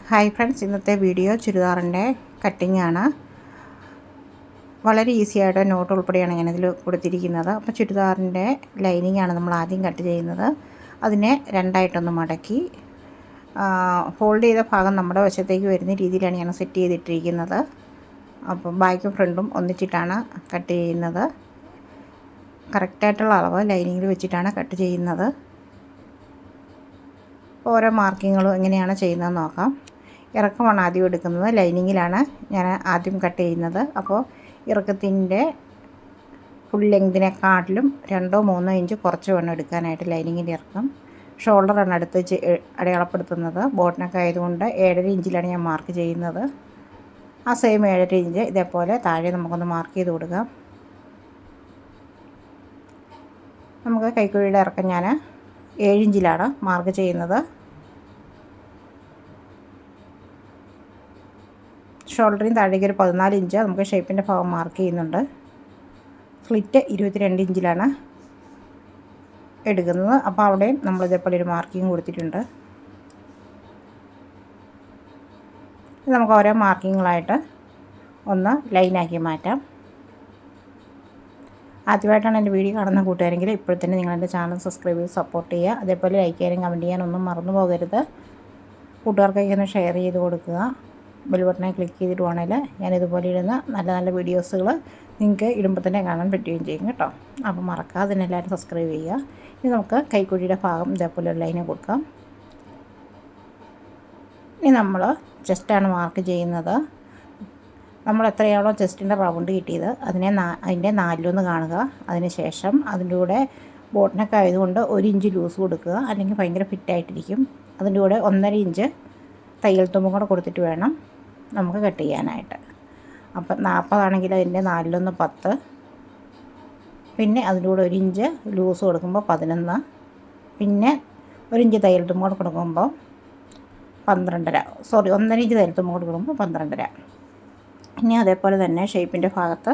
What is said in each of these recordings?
Hi friends, ഇന്നത്തെ video ചുരിദാറിൻ്റെ cutting ആണ്. വളരെ ഈസി ആയിട്ട് നോട്ട് ഉൾപ്പെടെയാണ് ഞാനിതിൽ കൊടുത്തിരിക്കുന്നത്. അപ്പോൾ ചുരിദാറിൻ്റെ ലൈനിങ് ആണ് നമ്മൾ ആദ്യം കട്ട് ചെയ്യുന്നത്. അതിനെ രണ്ടായിട്ടൊന്ന് മടക്കി ഫോൾഡ് ചെയ്ത ഭാഗം നമ്മുടെ വശത്തേക്ക് വരുന്ന രീതിയിലാണ് ഞാൻ സെറ്റ് ചെയ്തിട്ടിരിക്കുന്നത്. അപ്പോൾ ബാക്കും ഫ്രണ്ടും ഒന്നിച്ചിട്ടാണ് കട്ട് ചെയ്യുന്നത്. കറക്റ്റായിട്ടുള്ള അളവ് ലൈനിങ്ങിൽ വെച്ചിട്ടാണ് കട്ട് ചെയ്യുന്നത്. ഓരോ മാർക്കിങ്ങുകളും എങ്ങനെയാണ് ചെയ്യുന്നതെന്ന് നോക്കാം. ഇറക്കമാണ് ആദ്യം എടുക്കുന്നത്. ലൈനിങ്ങിലാണ് ഞാൻ ആദ്യം കട്ട് ചെയ്യുന്നത്. അപ്പോൾ ഇറക്കത്തിൻ്റെ ഫുൾ ലെങ്തിനെക്കാട്ടിലും 2-3 ഇഞ്ച് കുറച്ച് വേണം എടുക്കാനായിട്ട് ലൈനിങ്ങിൻ്റെ ഇറക്കം. ഷോൾഡറാണ് അടുത്ത് അടയാളപ്പെടുത്തുന്നത്. ബോട്ടിനൊക്കെ ആയതുകൊണ്ട് 7.5 ഇഞ്ചിലാണ് ഞാൻ മാർക്ക് ചെയ്യുന്നത്. ആ സെയിം 7.5 ഇഞ്ച് ഇതേപോലെ താഴെ നമുക്കൊന്ന് മാർക്ക് ചെയ്ത് കൊടുക്കാം. നമുക്ക് കൈക്കുഴിയുടെ ഇറക്കം ഞാൻ 7 ഇഞ്ചിലാണ് മാർക്ക് ചെയ്യുന്നത്. ഷോൾഡറിന് താഴേക്ക് ഒരു 14 ഇഞ്ച് നമുക്ക് ഷേപ്പിൻ്റെ ഭാഗം മാർക്ക് ചെയ്യുന്നുണ്ട്. സ്ലിറ്റ് 22 ഇഞ്ചിലാണ് എടുക്കുന്നത്. അപ്പോൾ അവിടെയും നമ്മൾ ഇതേപോലെ ഒരു മാർക്കിങ് കൊടുത്തിട്ടുണ്ട്. നമുക്ക് ഓരോ മാർക്കിങ്ങുകളായിട്ട് ഒന്ന് ലൈനാക്കി മാറ്റാം. ആദ്യമായിട്ടാണ് എൻ്റെ വീഡിയോ കാണുന്ന കൂട്ടുകാരെങ്കിൽ ഇപ്പോൾ തന്നെ നിങ്ങളെൻ്റെ ചാനൽ സബ്സ്ക്രൈബ് ചെയ്ത് സപ്പോർട്ട് ചെയ്യുക. അതേപോലെ ലൈക്ക് ചെയ്യാനും കമൻറ്റ് ചെയ്യാനൊന്നും മറന്നു പോകരുത്. കൂട്ടുകാർക്കൊക്കെ ഒന്ന് ഷെയർ ചെയ്ത് കൊടുക്കുക. ബെൽ ബട്ടനെ ക്ലിക്ക് ചെയ്തിട്ടുവാണെങ്കിൽ ഞാനിതുപോലെ ഇടുന്ന നല്ല നല്ല വീഡിയോസുകൾ നിങ്ങൾക്ക് ഇടുമ്പോൾ തന്നെ കാണാൻ പറ്റുകയും ചെയ്യും കേട്ടോ. അപ്പോൾ മറക്കാതെ തന്നെ എല്ലാവരും സബ്സ്ക്രൈബ് ചെയ്യുക. ഇനി നമുക്ക് കൈക്കുഴിയുടെ ഭാഗം ഇതേപോലെ ഒരു ലൈന് കൊടുക്കാം. ഇനി നമ്മൾ ചെസ്റ്റാണ് മാർക്ക് ചെയ്യുന്നത്. നമ്മൾ എത്രയാണോ ചെസ്റ്റിൻ്റെ റൗണ്ട് കിട്ടിയത് അതിൻ്റെ 4 കാണുക. അതിന് ശേഷം അതിൻ്റെ കൂടെ ബോട്ടിനൊക്കെ ആയതുകൊണ്ട് 1 ഇഞ്ച് ലൂസ് കൊടുക്കുക, അല്ലെങ്കിൽ ഭയങ്കര ഫിറ്റായിട്ടിരിക്കും. അതിൻ്റെ കൂടെ 1.5 ഇഞ്ച് തയ്യൽ തുമ്പും കൂടെ കൊടുത്തിട്ട് വേണം നമുക്ക് കട്ട് ചെയ്യാനായിട്ട്. അപ്പം 40 ആണെങ്കിൽ അതിൻ്റെ 4 10, പിന്നെ അതിൻ്റെ കൂടെ 1 ഇഞ്ച് ലൂസ് കൊടുക്കുമ്പോൾ 11, പിന്നെ 1 ഇഞ്ച് തയ്യൽ തുമ്പും കൂടെ കൊടുക്കുമ്പോൾ 12.5, 1.5 ഇഞ്ച് തയ്യൽ തുമ്പും കൂടെ കൊടുക്കുമ്പോൾ 12.5. ഇനി അതേപോലെ തന്നെ ഷേപ്പിൻ്റെ ഭാഗത്ത്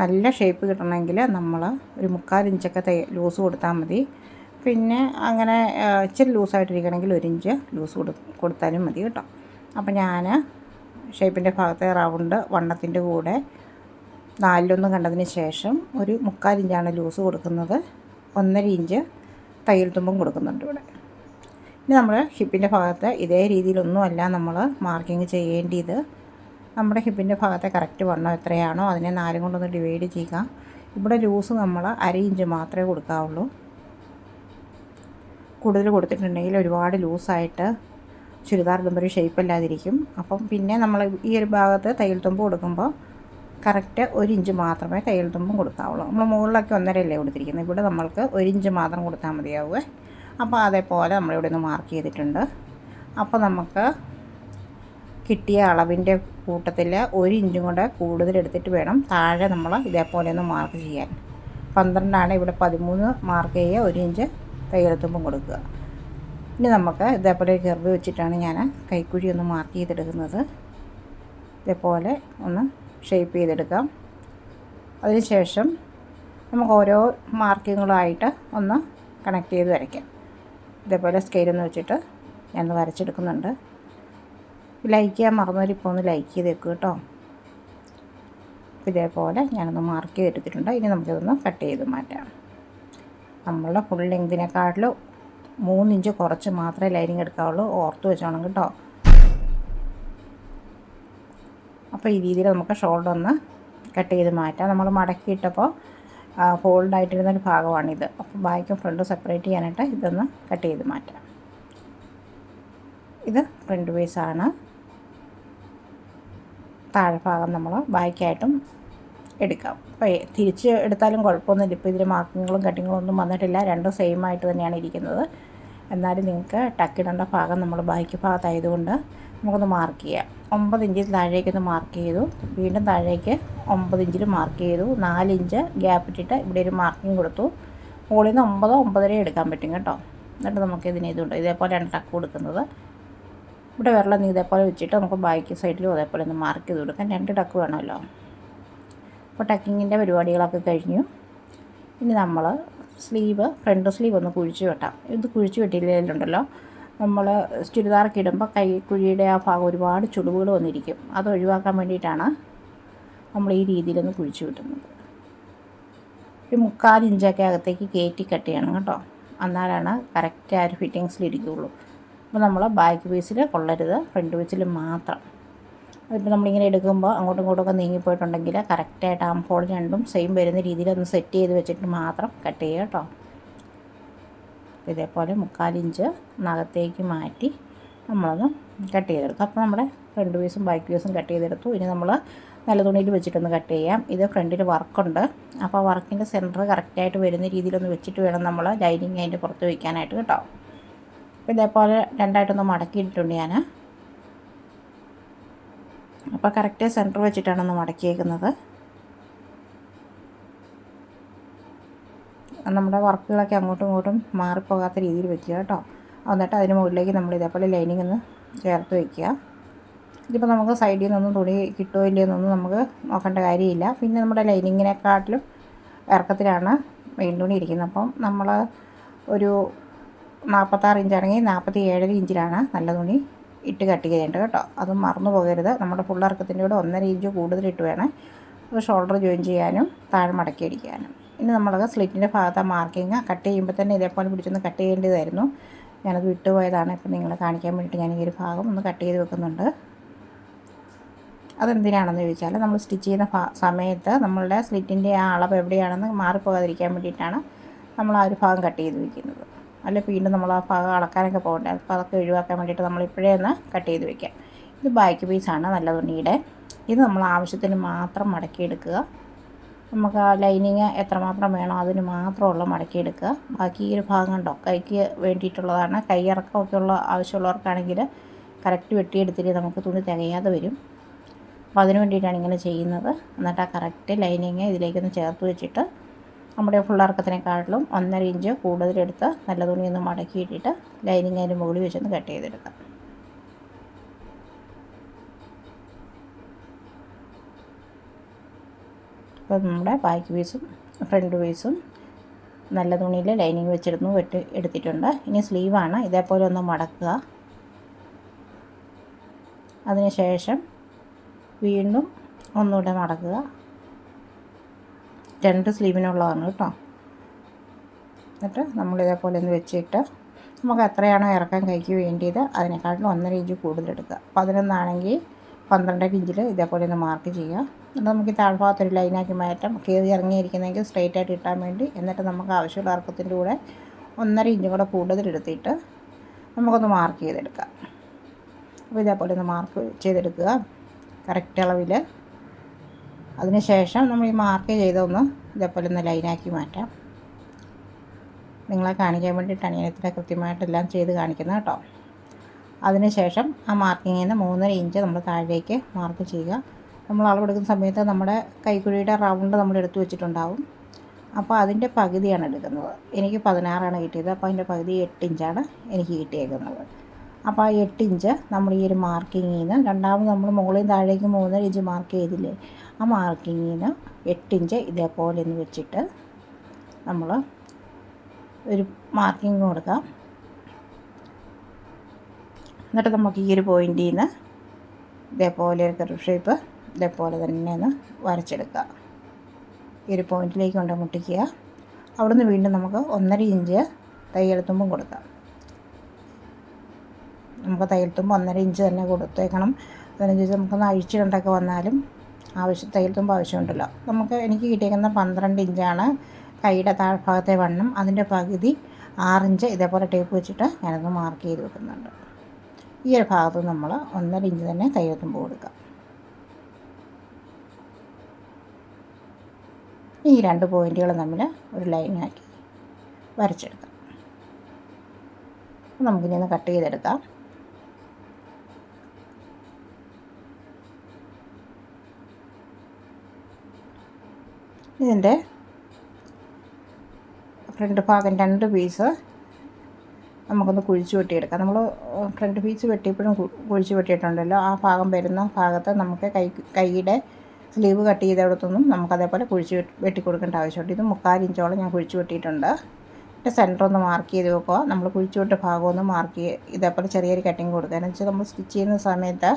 നല്ല ഷേപ്പ് കിട്ടണമെങ്കിൽ നമ്മൾ ഒരു 3/4 ഇഞ്ചൊക്കെ ലൂസ് കൊടുത്താൽ മതി. പിന്നെ അങ്ങനെ ഇച്ചിരി ലൂസായിട്ടിരിക്കണമെങ്കിൽ 1 ഇഞ്ച് ലൂസ് കൊടുത്താലും മതി കേട്ടോ. അപ്പോൾ ഞാൻ ഷേപ്പിൻ്റെ ഭാഗത്തെ റൗണ്ട് വണ്ണത്തിൻ്റെ കൂടെ 4 കണ്ടതിന് ശേഷം ഒരു 3/4 ഇഞ്ചാണ് ലൂസ് കൊടുക്കുന്നത്. 1.5 ഇഞ്ച് തയ്യൽ തുമ്പും കൊടുക്കുന്നുണ്ട് ഇവിടെ. ഇനി നമ്മൾ ഹിപ്പിൻ്റെ ഭാഗത്ത് ഇതേ രീതിയിലൊന്നുമല്ല നമ്മൾ മാർക്കിങ് ചെയ്യേണ്ടത്. നമ്മുടെ ഹിപ്പിൻ്റെ ഭാഗത്തെ കറക്റ്റ് വണ്ണം എത്രയാണോ അതിനെ 4 കൊണ്ടൊന്ന് ഡിവൈഡ് ചെയ്യുക. ഇവിടെ ലൂസ് നമ്മൾ 1/2 ഇഞ്ച് മാത്രമേ കൊടുക്കാവുള്ളൂ. കൂടുതൽ കൊടുത്തിട്ടുണ്ടെങ്കിൽ ഒരുപാട് ലൂസായിട്ട് ചുരിദാർ ഇടുമ്പോൾ ഒരു ഷേപ്പല്ലാതിരിക്കും. അപ്പം പിന്നെ നമ്മൾ ഈ ഒരു ഭാഗത്ത് തയ്യൽ തുമ്പ് കൊടുക്കുമ്പോൾ കറക്റ്റ് 1 ഇഞ്ച് മാത്രമേ തയ്യൽ തുമ്പും കൊടുക്കാവുള്ളൂ. നമ്മൾ മുകളിലൊക്കെ 1.5 കൊടുത്തിരിക്കുന്നത്. ഇവിടെ നമ്മൾക്ക് 1 ഇഞ്ച് മാത്രം കൊടുത്താൽ മതിയാവുമേ. അപ്പോൾ അതേപോലെ നമ്മളിവിടെ നിന്ന് മാർക്ക് ചെയ്തിട്ടുണ്ട്. അപ്പോൾ നമുക്ക് കിട്ടിയ അളവിൻ്റെ കൂട്ടത്തിൽ 1 ഇഞ്ചും കൂടെ കൂടുതൽ എടുത്തിട്ട് വേണം താഴെ നമ്മൾ ഇതേപോലെ ഒന്ന് മാർക്ക് ചെയ്യാൻ. 12 ഇവിടെ 13 മാർക്ക് ചെയ്യുക, 1 ഇഞ്ച് തയ്യൽ തുമ്പും കൊടുക്കുക. ഇനി നമുക്ക് ഇതേപോലെ കർവ് വെച്ചിട്ടാണ് ഞാൻ കൈക്കുഴി ഒന്ന് മാർക്ക് ചെയ്തെടുക്കുന്നത്. ഇതേപോലെ ഒന്ന് ഷേപ്പ് ചെയ്തെടുക്കാം. അതിനുശേഷം നമുക്ക് ഓരോ മാർക്കിങ്ങുകളായിട്ട് ഒന്ന് കണക്ട് ചെയ്ത് വരയ്ക്കാം. ഇതേപോലെ സ്കെയിലൊന്ന് വെച്ചിട്ട് ഞാനൊന്ന് വരച്ചെടുക്കുന്നുണ്ട്. ലൈക്ക് ചെയ്യാൻ മറന്നവർ ഇപ്പോൾ ഒന്ന് ലൈക്ക് ചെയ്ത് വെക്കുക കേട്ടോ. ഇതേപോലെ ഞാനൊന്ന് മാർക്ക് ചെയ്തെടുത്തിട്ടുണ്ട്. ഇനി നമുക്കിതൊന്ന് കട്ട് ചെയ്ത് മാറ്റാം. നമ്മളുടെ ഫുൾ ലെങ്തിനെക്കാട്ടിലും 3 ഇഞ്ച് കുറച്ച് മാത്രമേ ലൈനിങ് എടുക്കാവുള്ളൂ. ഓർത്ത് വെച്ചോണം കേട്ടോ. അപ്പോൾ ഈ രീതിയിൽ നമുക്ക് ഷോൾഡർ ഒന്ന് കട്ട് ചെയ്ത് മാറ്റാം. നമ്മൾ മടക്കിയിട്ടപ്പോൾ ഫോൾഡായിട്ടിരുന്നൊരു ഭാഗമാണിത്. അപ്പോൾ ബാക്കും ഫ്രണ്ടും സെപ്പറേറ്റ് ചെയ്യാനായിട്ട് ഇതൊന്ന് കട്ട് ചെയ്ത് മാറ്റാം. ഇത് ഫ്രണ്ട് പീസാണ്. താഴെ ഭാഗം നമ്മൾ ബാക്കായിട്ടും എടുക്കാം. അപ്പോൾ തിരിച്ച് എടുത്താലും കുഴപ്പമൊന്നുമില്ല. ഇപ്പോൾ ഇതിൽ മാർക്കിങ്ങുകളും കട്ടിങ്ങുകളും ഒന്നും വന്നിട്ടില്ല. രണ്ടും സെയിം ആയിട്ട് തന്നെയാണ് ഇരിക്കുന്നത്. എന്നാലും നിങ്ങൾക്ക് ടക്കിടേണ്ട ഭാഗം നമ്മൾ ബാക്ക് ഭാഗത്തായതുകൊണ്ട് നമുക്കൊന്ന് മാർക്ക് ചെയ്യാം. 9 ഇഞ്ചിൽ താഴേക്കൊന്ന് മാർക്ക് ചെയ്തു. വീണ്ടും താഴേക്ക് 9 ഇഞ്ചിൽ മാർക്ക് ചെയ്തു. 4 ഇഞ്ച് ഗ്യാപ്പ് ഇട്ടിട്ട് ഇവിടെ ഒരു മാർക്കിങ് കൊടുത്തു. മുകളിൽ നിന്ന് 9, 9.5 എടുക്കാൻ പറ്റും കേട്ടോ. എന്നിട്ട് നമുക്ക് ഇതുണ്ട് ഇതേപോലെയാണ് ടക്ക് കൊടുക്കുന്നത്. ഇവിടെ വെള്ളം ഇതേപോലെ വെച്ചിട്ട് നമുക്ക് ബാക്ക് സൈഡിലും അതേപോലെ ഒന്ന് മാർക്ക് ചെയ്ത് കൊടുക്കാം. 2 ടക്ക് വേണമല്ലോ. അപ്പോൾ ടക്കിങ്ങിൻ്റെ പരിപാടികളൊക്കെ കഴിഞ്ഞു. ഇനി നമ്മൾ ഫ്രണ്ട് സ്ലീവ് ഒന്ന് കുഴിച്ച് വെട്ടാം. ഇത് കുഴിച്ച് വെട്ടിയില്ലുണ്ടല്ലോ നമ്മൾ ചുരിദാറൊക്കെ ഇടുമ്പോൾ കൈക്കുഴിയുടെ ആ ഭാഗം ഒരുപാട് ചുളിവുകൾ വന്നിരിക്കും. അത് ഒഴിവാക്കാൻ വേണ്ടിയിട്ടാണ് നമ്മൾ ഈ രീതിയിലൊന്ന് കുഴിച്ച് വിട്ടുന്നത്. ഒരു 3/4 ഇഞ്ചൊക്കെ അകത്തേക്ക് കയറ്റി കട്ട് ചെയ്യണം കേട്ടോ. എന്നാലാണ് കറക്റ്റ് ആ ഒരു ഫിറ്റിങ്സിലിരിക്കുകയുള്ളൂ. അപ്പോൾ നമ്മൾ ബാക്ക് പീസിൽ കൊള്ളരുത്, ഫ്രണ്ട് പീസിൽ മാത്രം. അതിപ്പോൾ നമ്മളിങ്ങനെ എടുക്കുമ്പോൾ അങ്ങോട്ടും ഇങ്ങോട്ടുമൊക്കെ നീങ്ങിപ്പോയിട്ടുണ്ടെങ്കിൽ കറക്റ്റായിട്ട് ആം ഹോൾ രണ്ടും സെയിം വരുന്ന രീതിയിൽ ഒന്ന് സെറ്റ് ചെയ്ത് വെച്ചിട്ട് മാത്രം കട്ട് ചെയ്യുക കേട്ടോ. ഇതേപോലെ 3/4 ഇഞ്ച് അകത്തേക്ക് മാറ്റി നമ്മളൊന്ന് കട്ട് ചെയ്തെടുക്കും. അപ്പോൾ നമ്മുടെ ഫ്രണ്ട് പീസും ബാക്ക് പീസും കട്ട് ചെയ്തെടുത്തു. ഇനി നമ്മൾ നല്ല തുണിയിൽ വെച്ചിട്ടൊന്ന് കട്ട് ചെയ്യാം. ഇത് ഫ്രണ്ടിൽ വർക്കുണ്ട്, അപ്പോൾ വർക്കിൻ്റെ സെൻറ്റർ കറക്റ്റായിട്ട് വരുന്ന രീതിയിലൊന്ന് വെച്ചിട്ട് വേണം നമ്മൾ ലൈനിങ് അതിൻ്റെ പുറത്ത് വയ്ക്കാനായിട്ട് കേട്ടോ. അപ്പോൾ ഇതേപോലെ രണ്ടായിട്ടൊന്ന് മടക്കിയിട്ടുണ്ട് ഞാൻ. അപ്പോൾ കറക്റ്റ് സെൻറ്റർ വെച്ചിട്ടാണ് മടക്കിയേക്കുന്നത്. നമ്മുടെ വർക്കുകളൊക്കെ അങ്ങോട്ടും ഇങ്ങോട്ടും മാറിപ്പോകാത്ത രീതിയിൽ വെക്കുക കേട്ടോ. എന്നിട്ട് അതിന് മുകളിലേക്ക് നമ്മൾ ഇതേപോലെ ലൈനിങ് ഒന്ന് ചേർത്ത് വയ്ക്കുക. ഇതിപ്പോൾ നമുക്ക് സൈഡിൽ നിന്നൊന്നും തുണി കിട്ടുമോ ഇല്ലയോ എന്നൊന്നും നമുക്ക് നോക്കേണ്ട കാര്യമില്ല. പിന്നെ നമ്മുടെ ലൈനിങ്ങിനെക്കാട്ടിലും ഇറക്കത്തിലാണ് മെയിൻ തുണി ഇരിക്കുന്നത്. അപ്പം നമ്മൾ ഒരു 46 ഇഞ്ചാണെങ്കിൽ 47 ഇഞ്ചിലാണ് നല്ല തുണി ഇട്ട് കട്ട് ചെയ്യേണ്ടത് കേട്ടോ. അതും മറന്നു പോകരുത്. നമ്മുടെ ഫുൾ ഇറക്കത്തിൻ്റെ കൂടെ 1.5 ഇഞ്ച് കൂടുതലിട്ട് വേണം അത് ഷോൾഡർ ജോയിൻ ചെയ്യാനും താഴെ മടക്കി അടിക്കാനും. ഇനി നമ്മളത് സ്ലിറ്റിൻ്റെ ഭാഗത്ത് മാർക്കിങ് കട്ട് ചെയ്യുമ്പോൾ തന്നെ ഇതേപോലെ പിടിച്ചൊന്ന് കട്ട് ചെയ്യേണ്ടതായിരുന്നു. ഞാനത് വിട്ടുപോയതാണ്. ഇപ്പം നിങ്ങളെ കാണിക്കാൻ വേണ്ടിയിട്ട് ഞാൻ ഈ ഒരു ഭാഗം ഒന്ന് കട്ട് ചെയ്ത് വെക്കുന്നുണ്ട്. അതെന്തിനാണെന്ന് ചോദിച്ചാൽ നമ്മൾ സ്റ്റിച്ച് ചെയ്യുന്ന സമയത്ത് നമ്മളുടെ സ്ലിറ്റിൻ്റെ ആ അളവ് എവിടെയാണെന്ന് മാറിപ്പോകാതിരിക്കാൻ വേണ്ടിയിട്ടാണ് നമ്മൾ ആ ഒരു ഭാഗം കട്ട് ചെയ്ത് വയ്ക്കുന്നത്. അല്ലെ വീണ്ടും നമ്മൾ ആ ഭാഗം അളക്കാനൊക്കെ പോകണ്ടേ. അപ്പോൾ അതൊക്കെ ഒഴിവാക്കാൻ വേണ്ടിയിട്ട് നമ്മളിപ്പോഴേ ഒന്ന് കട്ട് ചെയ്ത് വയ്ക്കാം. ഇത് ബാക്ക് പീസാണ് നല്ല തുണിയുടെ. ഇത് നമ്മൾ ആവശ്യത്തിന് മാത്രം മടക്കിയെടുക്കുക. നമുക്ക് ആ ലൈനിങ് എത്രമാത്രം വേണോ അതിന് മാത്രമുള്ള മടക്കിയെടുക്കുക. ബാക്കി ഈ ഒരു ഭാഗം കണ്ടോ കൈക്ക് വേണ്ടിയിട്ടുള്ളതാണ്. കൈയിറക്കമൊക്കെ ഉള്ള ആവശ്യമുള്ളവർക്കാണെങ്കിൽ കറക്റ്റ് വെട്ടിയെടുത്തിട്ട് നമുക്ക് തുണി തികയാതെ വരും. അപ്പോൾ അതിന് വേണ്ടിയിട്ടാണ് ഇങ്ങനെ ചെയ്യുന്നത്. എന്നിട്ട് ആ കറക്റ്റ് ലൈനിങ് ഇതിലേക്കൊന്ന് ചേർത്ത് വെച്ചിട്ട് നമ്മുടെ ഫുൾ ഇറക്കത്തിനെക്കാട്ടിലും 1.5 ഇഞ്ച് കൂടുതലെടുത്ത് നല്ല തുണിയൊന്ന് മടക്കിയിട്ടിട്ട് ലൈനിങ് അതിന് മുകളിൽ വെച്ചൊന്ന് കട്ട് ചെയ്തെടുക്കാം. അപ്പോൾ നമ്മുടെ ബാക്ക് പീസും ഫ്രണ്ട് പീസും നല്ല തുണിയിൽ ലൈനിങ് വെച്ചിരുന്നു എടുത്തിട്ടുണ്ട്. ഇനി സ്ലീവാണ്. ഇതേപോലെ ഒന്ന് മടക്കുക. അതിനുശേഷം വീണ്ടും ഒന്നുകൂടെ മടക്കുക. 2 സ്ലീവിനുള്ളതാണ് കേട്ടോ. എന്നിട്ട് നമ്മളിതേപോലെ ഒന്ന് വെച്ചിട്ട് നമുക്ക് എത്രയാണോ ഇറക്കാൻ കൈക്ക് വേണ്ടിയത് അതിനെക്കാട്ടിലും 1.5 ഇഞ്ച് കൂടുതലെടുക്കുക. 11 ആണെങ്കിൽ 12 ഇഞ്ചിൽ ഇതേപോലെ ഒന്ന് മാർക്ക് ചെയ്യുക. എന്നിട്ട് നമുക്ക് താഴ്ഭാഗത്തൊരു ലൈനാക്കി മാറ്റാം. കയറി ഇറങ്ങിയിരിക്കുന്നെങ്കിൽ സ്ട്രെയിറ്റ് ആയിട്ട് ഇട്ടാൻ വേണ്ടി. എന്നിട്ട് നമുക്ക് ആവശ്യമുള്ള ഇറക്കത്തിൻ്റെ കൂടെ 1.5 ഇഞ്ചും കൂടെ കൂടുതലെടുത്തിട്ട് നമുക്കൊന്ന് മാർക്ക് ചെയ്തെടുക്കാം. അപ്പോൾ ഇതേപോലെ ഒന്ന് മാർക്ക് ചെയ്തെടുക്കുക കറക്റ്റ് അളവിൽ. അതിനുശേഷം നമ്മൾ ഈ മാർക്ക് ചെയ്തൊന്ന് ഇതേപോലെ ഒന്ന് ലൈനാക്കി മാറ്റാം. നിങ്ങളെ കാണിക്കാൻ വേണ്ടിയിട്ടാണ് ഞാൻ ഇത്ര കൃത്യമായിട്ടെല്ലാം ചെയ്ത് കാണിക്കുന്നത് കേട്ടോ. അതിനുശേഷം ആ മാർക്കിങ്ങിൽ നിന്ന് 3.5 ഇഞ്ച് നമ്മൾ താഴേക്ക് മാർക്ക് ചെയ്യുക. നമ്മൾ അളവെടുക്കുന്ന സമയത്ത് നമ്മുടെ കൈക്കുഴിയുടെ റൗണ്ട് നമ്മൾ എടുത്തു വെച്ചിട്ടുണ്ടാവും. അപ്പോൾ അതിൻ്റെ പകുതിയാണ് എടുക്കുന്നത്. എനിക്ക് 16 കിട്ടിയത്. അപ്പോൾ അതിൻ്റെ പകുതി 8 ഇഞ്ചാണ് എനിക്ക് കിട്ടിയേക്കുന്നത്. അപ്പോൾ ആ 8 ഇഞ്ച് നമ്മൾ ഈ ഒരു മാർക്കിങ്ങിൽ നിന്ന് രണ്ടാമത് നമ്മൾ മുകളിൽ താഴേക്ക് 3.5 ഇഞ്ച് മാർക്ക് ചെയ്തില്ലേ, ആ മാർക്കിങ്ങിൽ നിന്ന് 8 ഇഞ്ച് ഇതേപോലെ ഒന്ന് വെച്ചിട്ട് നമ്മൾ ഒരു മാർക്കിങ് കൊടുക്കാം. എന്നിട്ട് നമുക്ക് ഈ ഒരു പോയിൻറ്റിൽ നിന്ന് ഇതേപോലെ ഒരു കർവ് ഷേപ്പ് ഇതേപോലെ തന്നെ ഒന്ന് വരച്ചെടുക്കുക. ഈ ഒരു പോയിൻറ്റിലേക്ക് കൊണ്ട് മുട്ടിക്കുക. അവിടുന്ന് വീണ്ടും നമുക്ക് 1.5 ഇഞ്ച് തയ്യൽത്തുമ്പും കൊടുക്കാം. നമുക്ക് തയ്യൽത്തുമ്പ് 1.5 ഇഞ്ച് തന്നെ കൊടുത്തേക്കണം. അതിനനുസരിച്ച് നമുക്കൊന്ന് അഴിച്ചിടണ്ടൊക്കെ വന്നാലും തയ്യൽത്തുമ്പ് ആവശ്യമുണ്ടല്ലോ. എനിക്ക് കിട്ടിയേക്കുന്ന 12 ഇഞ്ചാണ് കൈയുടെ താഴ്ഭാഗത്തെ വണ്ണം. അതിൻ്റെ പകുതി 6 ഇഞ്ച് ഇതേപോലെ ടേപ്പ് വെച്ചിട്ട് ഞാനൊന്ന് മാർക്ക് ചെയ്ത് വെക്കുന്നുണ്ട്. ഈ ഒരു ഭാഗത്ത് നമ്മൾ 1.5 ഇഞ്ച് തന്നെ തയ്യൽത്തുമ്പ് കൊടുക്കാം. ഈ 2 പോയിൻറ്റുകൾ തമ്മിൽ ഒരു ലൈനാക്കി വരച്ചെടുക്കാം. നമുക്കിനി ഒന്ന് കട്ട് ചെയ്തെടുക്കാം. ഇതിൻ്റെ ഫ്രണ്ട് ഭാഗം 2 പീസ് നമുക്കൊന്ന് കുഴിച്ച് വെട്ടിയെടുക്കാം. നമ്മൾ ഫ്രണ്ട് പീസ് വെട്ടിയപ്പോഴും കുഴിച്ച് വെട്ടിയിട്ടുണ്ടല്ലോ, ആ ഭാഗം വരുന്ന ഭാഗത്ത് നമുക്ക് കൈയുടെ സ്ലീവ് കട്ട് ചെയ്തെടുത്തൊന്നും നമുക്കതേപോലെ കുഴിച്ച് വെട്ടി കൊടുക്കേണ്ട ആവശ്യമുണ്ട്. ഇത് 3/4 ഇഞ്ചോളം ഞാൻ കുഴിച്ച് വെട്ടിയിട്ടുണ്ട്. സെൻറ്റർ ഒന്ന് മാർക്ക് ചെയ്ത് വെക്കുക. നമ്മൾ കുഴിച്ചുവിട്ട ഭാഗം ഒന്ന് മാർക്ക് ഇതേപോലെ ചെറിയൊരു കട്ടിങ് കൊടുക്കുക. എന്ന് വെച്ചാൽ നമ്മൾ സ്റ്റിച്ച് ചെയ്യുന്ന സമയത്ത്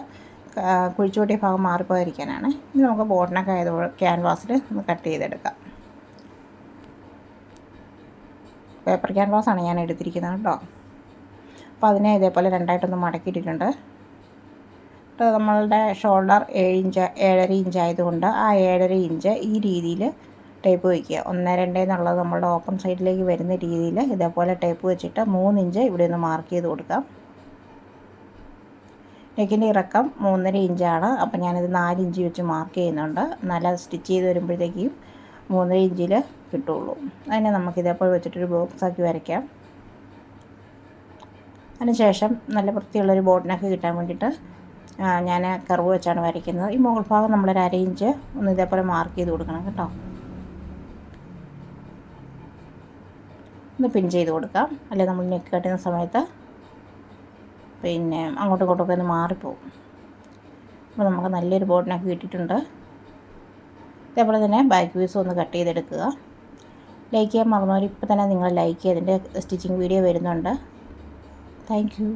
കുഴിച്ചുവിട്ടിയ ഭാഗം മാറിപ്പോയിരിക്കാനാണ്. ഇനി നമുക്ക് ബോട്ടനൊക്കെ ആയതുപോലെ ക്യാൻവാസിൽ ഒന്ന് കട്ട് ചെയ്തെടുക്കാം. പേപ്പർ ക്യാൻവാസാണ് ഞാൻ എടുത്തിരിക്കുന്നത് കേട്ടോ. അപ്പോൾ അതിനെ ഇതേപോലെ രണ്ടായിട്ടൊന്ന് മടക്കിയിട്ടിട്ടുണ്ട്. നമ്മളുടെ ഷോൾഡർ 7 ഇഞ്ച് 7.5 ഇഞ്ച് ആയതുകൊണ്ട് ആ 7.5 ഇഞ്ച് ഈ രീതിയിൽ ടേപ്പ് വയ്ക്കുക. 1, 2 എന്നുള്ളത് നമ്മളുടെ ഓപ്പൺ സൈഡിലേക്ക് വരുന്ന രീതിയിൽ ഇതേപോലെ ടേപ്പ് വെച്ചിട്ട് 3 ഇഞ്ച് ഇവിടെ ഒന്ന് മാർക്ക് ചെയ്ത് കൊടുക്കാം. നെക്കിൻ്റെ ഇറക്കം 3.5 ഇഞ്ചാണ്. അപ്പം ഞാനിത് 4 ഇഞ്ച് വെച്ച് മാർക്ക് ചെയ്യുന്നുണ്ട്. നല്ല സ്റ്റിച്ച് ചെയ്ത് വരുമ്പോഴത്തേക്കും 3.5 ഇഞ്ചിൽ കിട്ടുള്ളൂ. അതിനെ നമുക്ക് ഇതേപോലെ വെച്ചിട്ടൊരു ബോക്സാക്കി വരയ്ക്കാം. അതിനുശേഷം നല്ല വൃത്തിയുള്ളൊരു ബോട്ടിനൊക്കെ കിട്ടാൻ വേണ്ടിയിട്ട് ഞാൻ കർവ് വെച്ചാണ് വരയ്ക്കുന്നത്. ഈ മുകൾ ഭാഗം നമ്മളൊരു 1/2 ഇഞ്ച് ഒന്ന് ഇതേപോലെ മാർക്ക് ചെയ്ത് കൊടുക്കണം കേട്ടോ. ഒന്ന് പിൻ ചെയ്ത് കൊടുക്കാം, അല്ലെങ്കിൽ നമ്മൾ നെക്ക് കട്ടുന്ന സമയത്ത് അങ്ങോട്ടും ഇങ്ങോട്ടൊക്കെ ഒന്ന് മാറിപ്പോകും. അപ്പോൾ നമുക്ക് നല്ലൊരു ബോട്ടിനൊക്കെ കിട്ടിയിട്ടുണ്ട്. ഇതേപോലെ തന്നെ ബാക്ക് പീസും ഒന്ന് കട്ട് ചെയ്തെടുക്കുക. ലൈക്ക് ചെയ്യാൻ മറന്നവർ ഇപ്പോൾ തന്നെ നിങ്ങൾ ലൈക്ക് ചെയ്ത് അതിൻ്റെ സ്റ്റിച്ചിങ് വീഡിയോ വരുന്നുണ്ട്. Thank you.